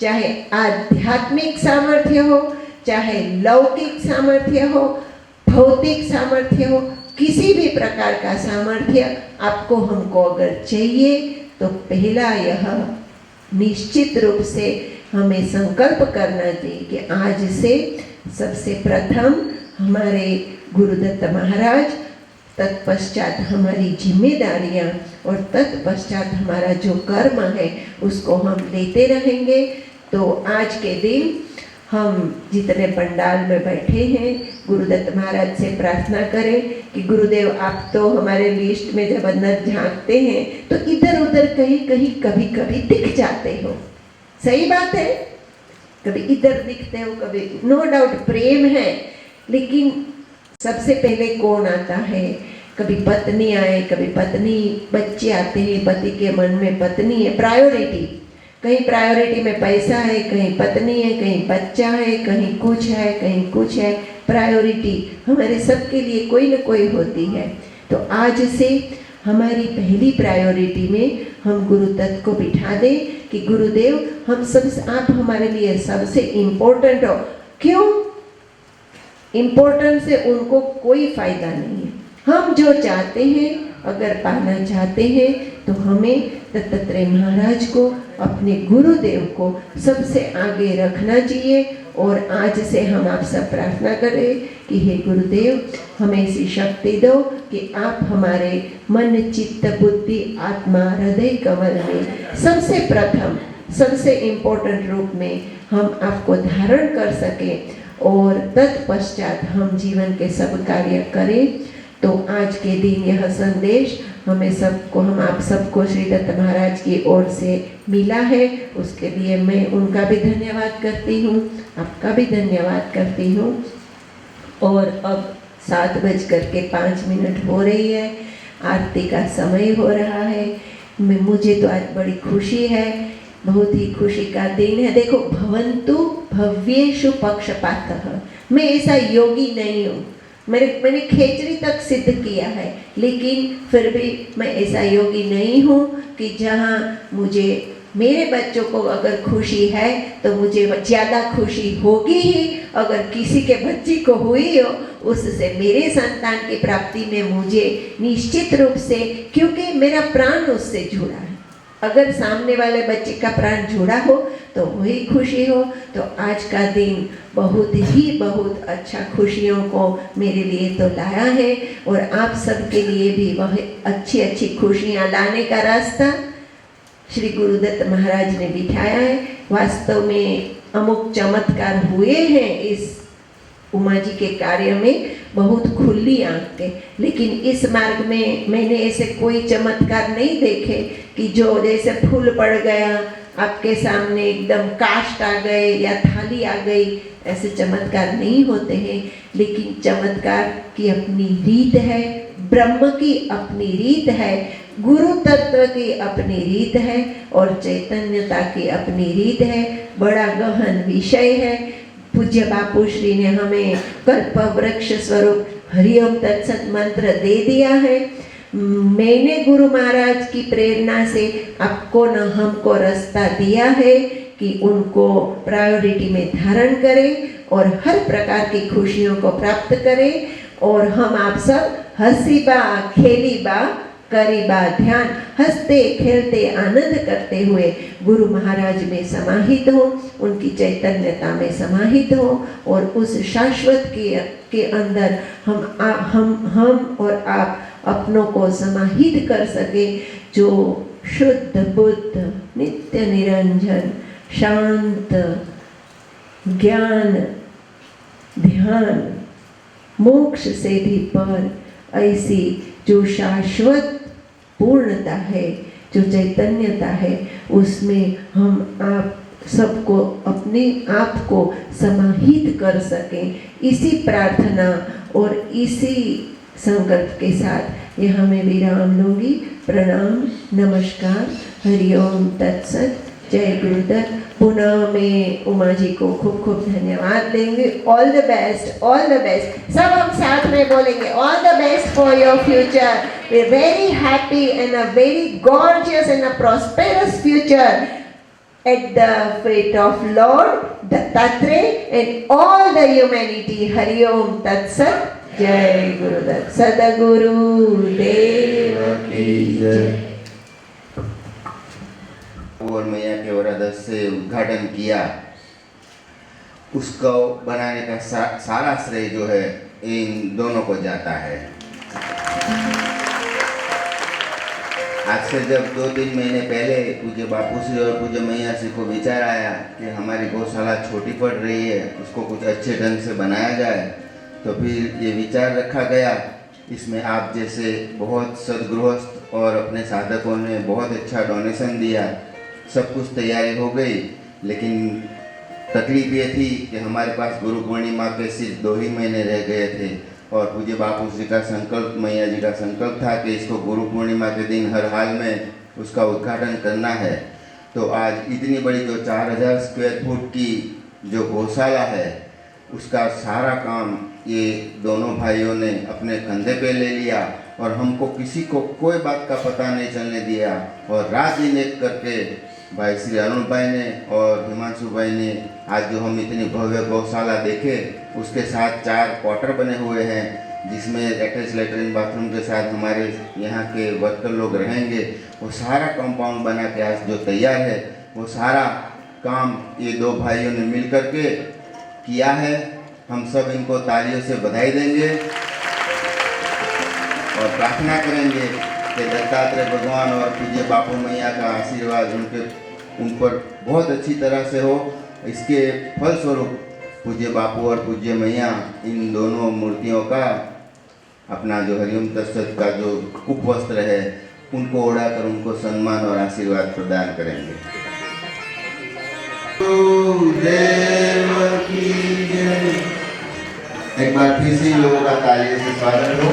S2: चाहे आध्यात्मिक सामर्थ्य हो, चाहे लौकिक सामर्थ्य हो, भौतिक सामर्थ्य हो, किसी भी प्रकार का सामर्थ्य आपको हमको अगर चाहिए तो पहला यह निश्चित रूप से हमें संकल्प करना चाहिए कि आज से सबसे प्रथम हमारे गुरुदत्त महाराज, तत्पश्चात हमारी जिम्मेदारियां और तत्पश्चात हमारा जो कर्म है उसको हम लेते रहेंगे। तो आज के दिन हम जितने पंडाल में बैठे हैं, गुरुदत्त महाराज से प्रार्थना करें कि गुरुदेव आप तो हमारे लिस्ट में जब अंदर झांकते हैं तो इधर उधर कहीं कहीं कभी कभी दिख जाते हो। सही बात है, कभी इधर दिखते हो, कभी नो डाउट प्रेम है, लेकिन सबसे पहले कौन आता है? कभी पत्नी आए, कभी पत्नी, बच्चे आते हैं, पति के मन में पत्नी है, प्रायोरिटी, कहीं प्रायोरिटी में पैसा है, कहीं पत्नी है, कहीं बच्चा है, कहीं कुछ है, कहीं कुछ है। प्रायोरिटी हमारे सबके लिए कोई न कोई होती है। तो आज से हमारी पहली प्रायोरिटी में हम गुरु तत्व को बिठा दें कि गुरुदेव हम सब, आप हमारे लिए सबसे इम्पोर्टेंट हो। क्यों? इम्पोर्टेंट से उनको कोई फायदा नहीं है। हम जो चाहते हैं, अगर पाना चाहते हैं तो हमें दत्तात्रेय महाराज को, अपने गुरुदेव को सबसे आगे रखना चाहिए। और आज से हम आप सब प्रार्थना करें कि हे गुरुदेव हमें ऐसी शक्ति दो कि आप हमारे मन, चित्त, बुद्धि, आत्मा, हृदय कमल में सबसे प्रथम, सबसे इम्पोर्टेंट रूप में हम आपको धारण कर सकें और तत्पश्चात हम जीवन के सब कार्य करें। तो आज के दिन यह संदेश हमें सबको, हम आप सबको श्री दत्त महाराज की ओर से मिला है, उसके लिए मैं उनका भी धन्यवाद करती हूँ, आपका भी धन्यवाद करती हूँ। और अब 7:05 हो रही है, आरती का समय हो रहा है। मुझे तो आज बड़ी खुशी है, बहुत ही खुशी का दिन है। देखो, भवन्तु भव्येषु पक्षपातः, मैं ऐसा योगी नहीं हूँ, मैंने खेचरी तक सिद्ध किया है, लेकिन फिर भी मैं ऐसा योगी नहीं हूँ कि जहाँ मुझे, मेरे बच्चों को अगर खुशी है तो मुझे ज़्यादा खुशी होगी ही, अगर किसी के बच्चे को हुई हो उससे मेरे संतान की प्राप्ति में मुझे निश्चित रूप से, क्योंकि मेरा प्राण उससे जुड़ा है, अगर सामने वाले बच्चे का प्राण जुड़ा हो तो वही खुशी हो। तो आज का दिन बहुत अच्छा खुशियों को मेरे लिए तो लाया है और आप सबके लिए भी वह अच्छी खुशियाँ लाने का रास्ता श्री गुरुदत्त महाराज ने बिठाया है। वास्तव में अमुक चमत्कार हुए हैं इस उमा जी के कार्य में, बहुत खुली आंख के, लेकिन इस मार्ग में मैंने ऐसे कोई चमत्कार नहीं देखे कि जो जैसे फूल पड़ गया आपके सामने, एकदम काष्ठ आ गए या थाली आ गई, ऐसे चमत्कार नहीं होते हैं। लेकिन चमत्कार की अपनी रीत है, ब्रह्म की अपनी रीत है, गुरु तत्व की अपनी रीत है और चैतन्यता की अपनी रीत है। बड़ा गहन विषय है। पूज्य बापू श्री ने हमें कल्प वृक्ष स्वरूप हरिओम तत्सत मंत्र दे दिया है। मैंने गुरु महाराज की प्रेरणा से आपको न हमको रास्ता दिया है कि उनको प्रायोरिटी में धारण करें और हर प्रकार की खुशियों को प्राप्त करें। और हम आप सब हंसीबा खेलीबा करीबा ध्यान, हंसते खेलते आनंद करते हुए गुरु महाराज में समाहित हो, उनकी चैतन्यता में समाहित हो और उस शाश्वत के अंदर हम और आप अपनों को समाहित कर सके, जो शुद्ध बुद्ध, नित्य निरंजन, शांत, ज्ञान, ध्यान, मोक्ष से भी पर, ऐसी जो शाश्वत पूर्णता है, जो चैतन्यता है, उसमें हम आप सबको अपने आप को समाहित कर सकें, इसी प्रार्थना और इसी संकल्प के साथ यहाँ मैं विराम लूँगी। प्रणाम, नमस्कार, हरिओम तत्सत, जय गुरुदत्त। पुनः मैं उमा जी को खूब खूब धन्यवाद देंगे। All the best, all the best. सब हम साथ में बोलेंगे, all the best for your future. We are very happy and a very gorgeous and a prosperous future at the feet of Lord Dattatreya and all the humanity. Hari Om Tat Sat. Jai Gurudev. Sadaguru Dev ki Jai.
S3: और मैया के वरद से उद्घाटन किया, उसको बनाने का सारा श्रेय जो है इन दोनों को जाता है। आज से जब 2-3 महीने पहले पूज्य बापू श्री और पूज्य मैया श्री को विचार आया कि हमारी गौशाला छोटी पड़ रही है, उसको कुछ अच्छे ढंग से बनाया जाए, तो फिर ये विचार रखा गया। इसमें आप जैसे बहुत सदगृहस्थ और अपने साधकों ने बहुत अच्छा डोनेशन दिया, सब कुछ तैयारी हो गई। लेकिन तकलीफ ये थी कि हमारे पास गुरु पूर्णिमा के सिर्फ 2 ही महीने रह गए थे और पूज्य बापू जी का संकल्प, मैया जी का संकल्प था कि इसको गुरु पूर्णिमा के दिन हर हाल में उसका उद्घाटन करना है। तो आज इतनी बड़ी जो 4000 स्क्वायर फुट की जो गौशाला है, उसका सारा काम ये दोनों भाइयों ने अपने कंधे पे ले लिया और हमको किसी को कोई बात का पता नहीं चलने दिया। और रात दिन एक करके भाई श्री अरुण भाई ने और हिमांशु भाई ने आज जो हम इतनी भव्य गौशाला देखे, उसके साथ 4 क्वार्टर बने हुए हैं, जिसमें अटैच लेटरिन बाथरूम के साथ हमारे यहाँ के वर्कर लोग रहेंगे। वो सारा कंपाउंड बना के आज जो तैयार है, वो सारा काम ये 2 भाइयों ने मिल करके किया है। हम सब इनको तालियों से बधाई देंगे और प्रार्थना करेंगे कि दत्तात्रेय भगवान और पूज्य बापू मैया का आशीर्वाद उन पर बहुत अच्छी तरह से हो। इसके फलस्वरूप पूज्य बापू और पूज्य मैया इन दोनों मूर्तियों का अपना जो हरिओम तत्सत का जो उपवस्त्र है, उनको ओढ़ाकर उनको सम्मान और आशीर्वाद प्रदान करेंगे। देव की जय। एक बार फिर से लोगों का तालियों से स्वागत हो।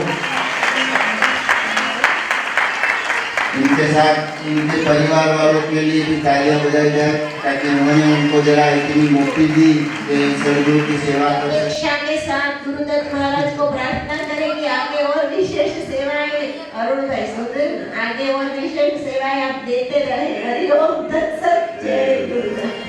S3: इनके साथ इनके परिवार वालों के लिए भी तालियां बजाई जाए, ताकि उन्होंने उनको जरा इतनी मुक्ति दी कि सदगुरु की सेवा कर सके।
S2: इच्छा के साथ गुरुदत्त महाराज को प्रार्थना करें कि आगे और विशेष सेवाएं, अरुण भाई सुन, आगे और विशेष सेवाएं आप देते रहे। हरि ओम तत्सत। जय गुरुदेव।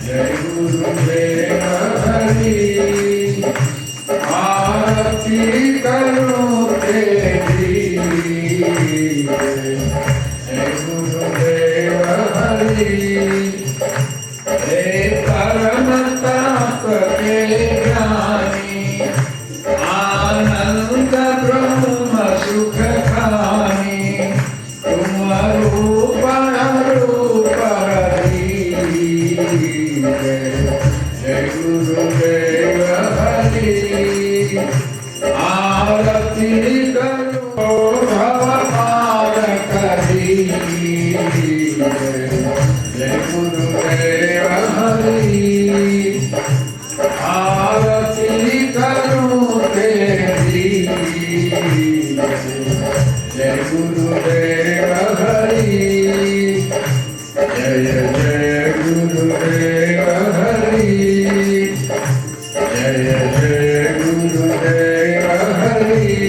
S4: जय गुरुदेव हरि आरती करो तेरी जय गुरुदेव हरि हे परम ताप के ज्ञानी आनंद ब्रह्म सुख खानी तुम रूप रूप जय गुरुदेव हरि आरती करो भवपाल करी जय गुरुदेव हरि आरती करो तेरी जय गुरुदेव हरि जय जय गुरुदेव हरि जय जय गुरुदेव हरि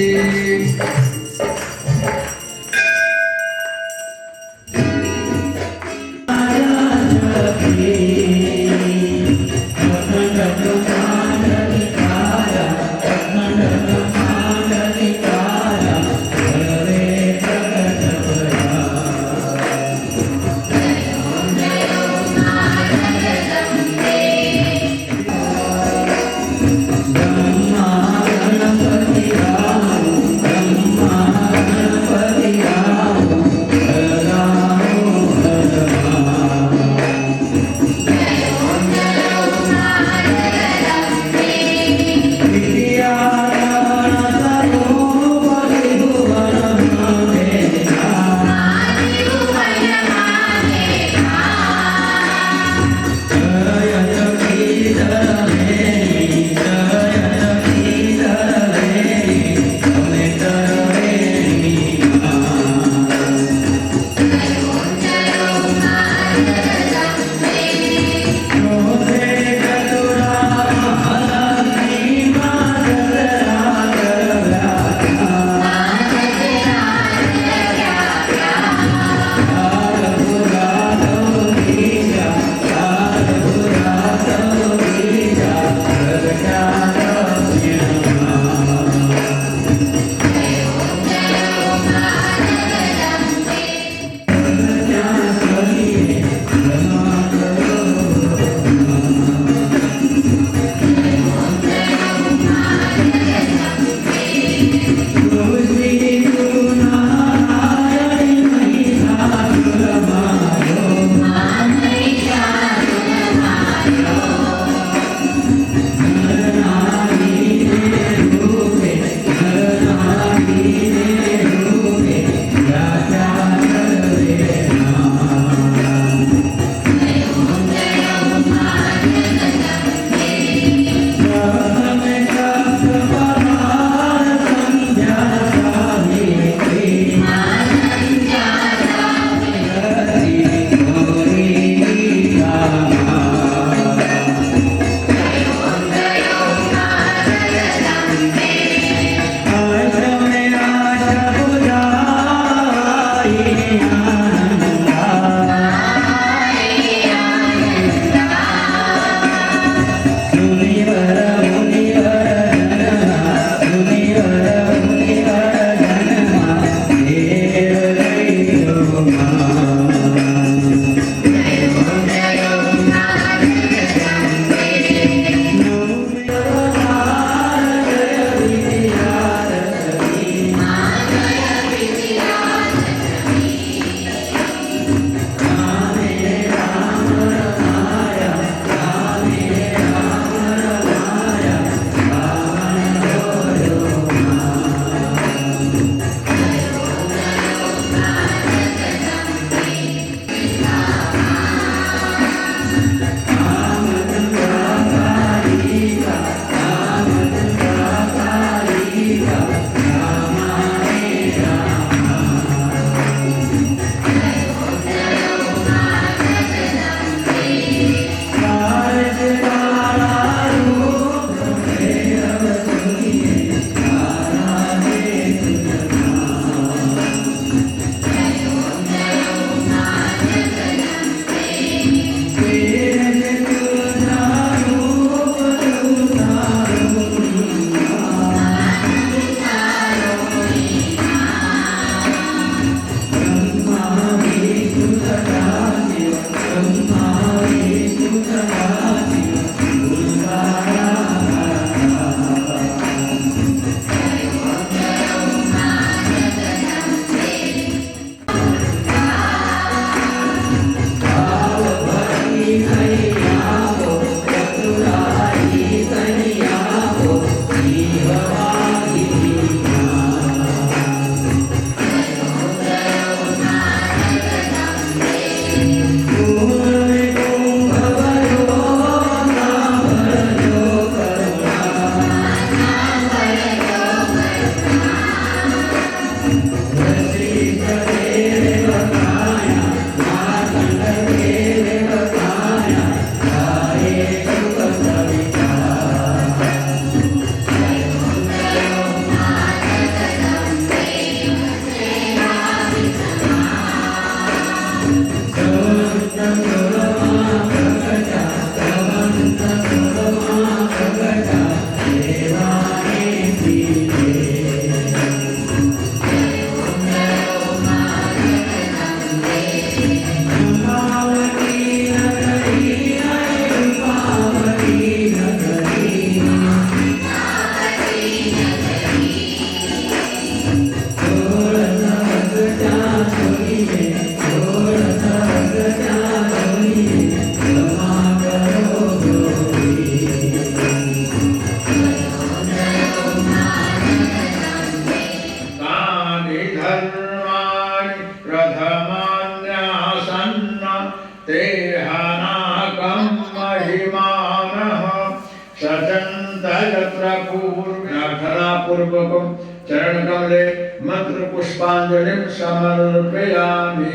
S4: प्रार्थना पूर्वकं चरण कमले मंत्र पुष्पांजलिं समर्पयामि।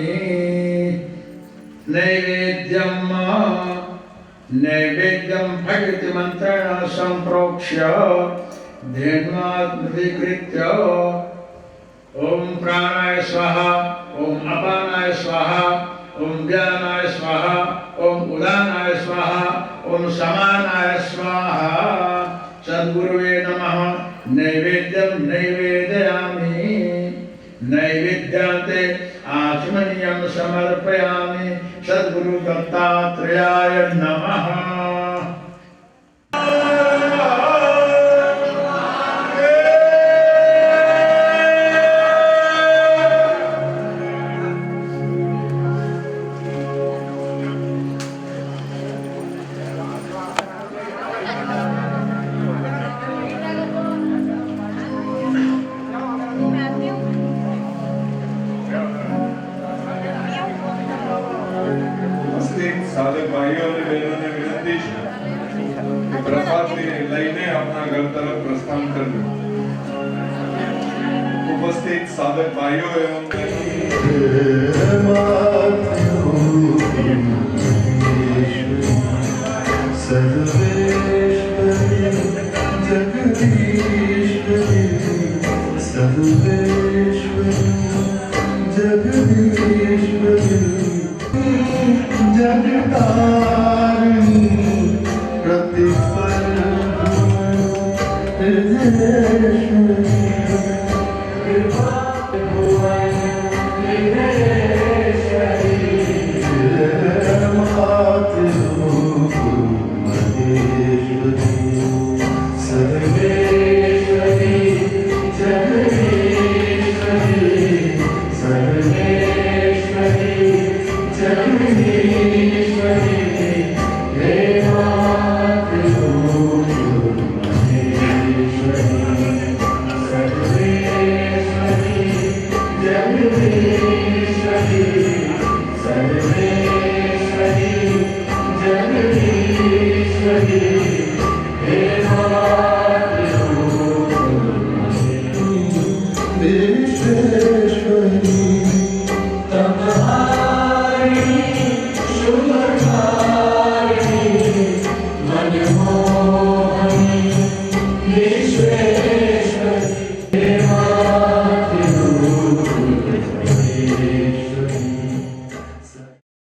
S4: नैवेद्यं भगति मंत्रेण संप्रोक्ष्य धेन्वाग्निकृत्य ओम प्राणाय स्वाहा, ओम अपानाय स्वाहा, ओम व्यानाय स्वाहा, ओम उदानाय स्वाहा, ओम समानाय स्वाहा। सद्गुरुवे नमः। नैवेद्यं नैवेदयामि। नैवेद्यान्ते आचमनीयं समर्पयामि। सद्गुरु दत्तात्रेयाय नमः।
S5: साधक भाइयों और बहनों ने विनती है कि प्रसाद लईने अपना घर तरफ प्रस्थान कर दो। उपस्थित साधक भाइयों एवं
S4: सर्वेश्वरी